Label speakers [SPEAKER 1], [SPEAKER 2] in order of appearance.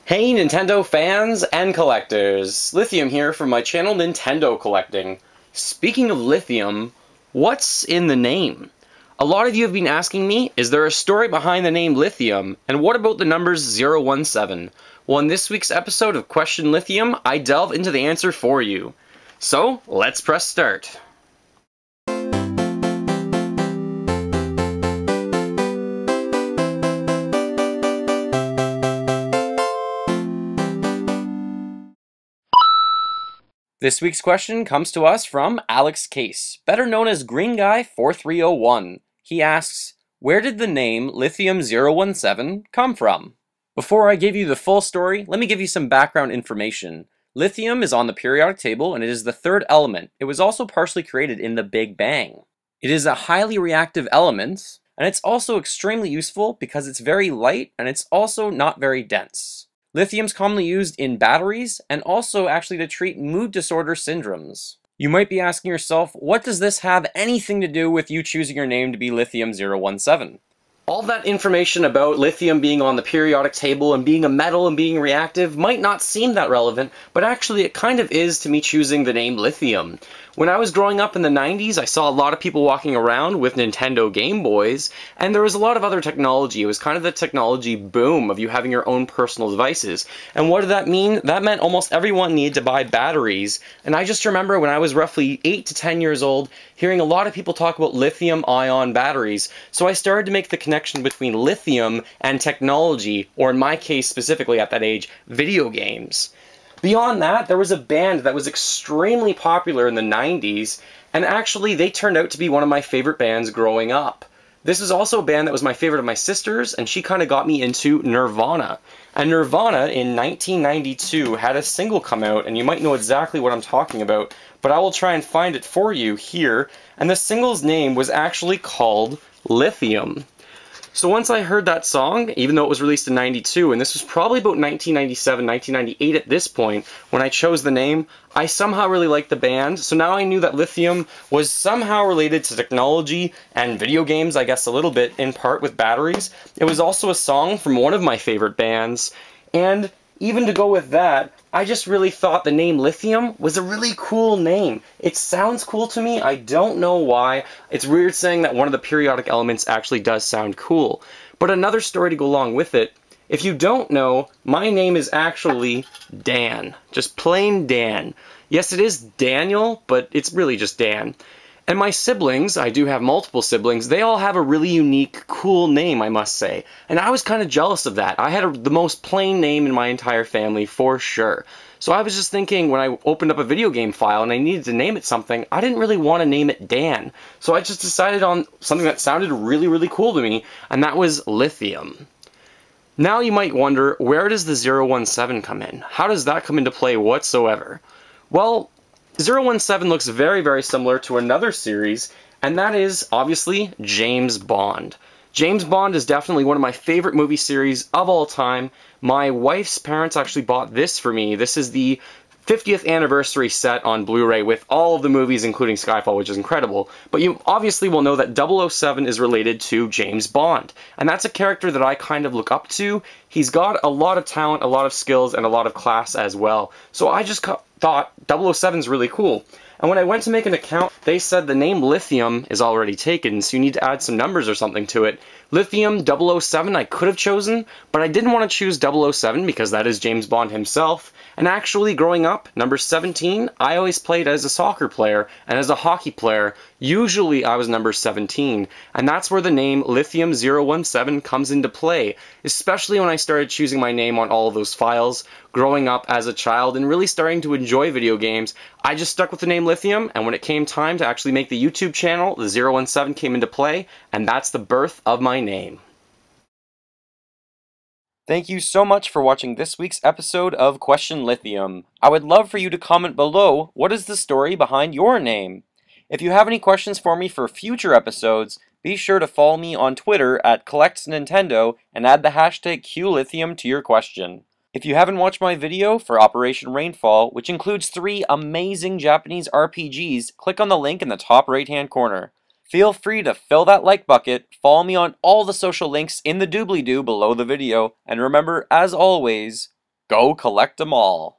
[SPEAKER 1] Hey Nintendo fans and collectors! Lithium here from my channel Nintendo Collecting. Speaking of lithium, what's in the name? A lot of you have been asking me, is there a story behind the name Lithium, and what about the numbers 017? Well, in this week's episode of Question Lithium, I delve into the answer for you. So, let's press start. This week's question comes to us from Alex Case, better known as Green Guy 4301. He asks, where did the name Lithium 017 come from? Before I give you the full story, let me give you some background information. Lithium is on the periodic table and it is the third element. It was also partially created in the Big Bang. It is a highly reactive element, and it's also extremely useful because it's very light and it's also not very dense. Lithium is commonly used in batteries and also actually to treat mood disorder syndromes. You might be asking yourself, what does this have anything to do with you choosing your name to be Lithium 017? All that information about lithium being on the periodic table and being a metal and being reactive might not seem that relevant, but actually it kind of is to me choosing the name Lithium. When I was growing up in the 90s, I saw a lot of people walking around with Nintendo Game Boys, and there was a lot of other technology. It was kind of the technology boom of you having your own personal devices. And what did that mean? That meant almost everyone needed to buy batteries. And I just remember when I was roughly 8 to 10 years old, hearing a lot of people talk about lithium-ion batteries. So I started to make the connection between lithium and technology, or in my case specifically at that age, video games. Beyond that, there was a band that was extremely popular in the 90s, and actually they turned out to be one of my favorite bands growing up. This was also a band that was my favorite of my sister's, and she kind of got me into Nirvana. And Nirvana in 1992 had a single come out, and you might know exactly what I'm talking about, but I will try and find it for you here. And the single's name was actually called Lithium. So once I heard that song, even though it was released in 92, and this was probably about 1997, 1998 at this point, when I chose the name, I somehow really liked the band, so now I knew that Lithium was somehow related to technology and video games, I guess a little bit, in part with batteries. It was also a song from one of my favorite bands, and even to go with that, I just really thought the name Lithium was a really cool name. It sounds cool to me. I don't know why. It's weird saying that one of the periodic elements actually does sound cool. But another story to go along with it, if you don't know, my name is actually Dan. Just plain Dan. Yes, it is Daniel, but it's really just Dan. And my siblings, I do have multiple siblings, they all have a really unique, cool name, I must say. And I was kind of jealous of that. I had the most plain name in my entire family, for sure. So I was just thinking, when I opened up a video game file and I needed to name it something, I didn't really want to name it Dan. So I just decided on something that sounded really, really cool to me, and that was Lithium. Now you might wonder, where does the 017 come in? How does that come into play whatsoever? Well, 017 looks very, very similar to another series, and that is, obviously, James Bond. James Bond is definitely one of my favorite movie series of all time. My wife's parents actually bought this for me. This is the 50th anniversary set on Blu-ray with all of the movies, including Skyfall, which is incredible. But you obviously will know that 007 is related to James Bond. And that's a character that I kind of look up to. He's got a lot of talent, a lot of skills, and a lot of class as well. So I just thought 007 is really cool. And when I went to make an account, they said the name Lithium is already taken, so you need to add some numbers or something to it. Lithium 007 I could have chosen, but I didn't want to choose 007 because that is James Bond himself. And actually, growing up, number 17, I always played as a soccer player and as a hockey player. Usually I was number 17, and that's where the name Lithium 017 comes into play, especially when I started choosing my name on all of those files, growing up as a child and really starting to enjoy video games. I just stuck with the name Lithium, and when it came time to actually make the YouTube channel, the 017 came into play, and that's the birth of my name. Thank you so much for watching this week's episode of Question Lithium. I would love for you to comment below, what is the story behind your name? If you have any questions for me for future episodes, be sure to follow me on Twitter at CollectsNintendo and add the hashtag QLithium to your question. If you haven't watched my video for Operation Rainfall, which includes 3 amazing Japanese RPGs, click on the link in the top right hand corner. Feel free to fill that like bucket, follow me on all the social links in the doobly-doo below the video, and remember, as always, Go collect 'em all.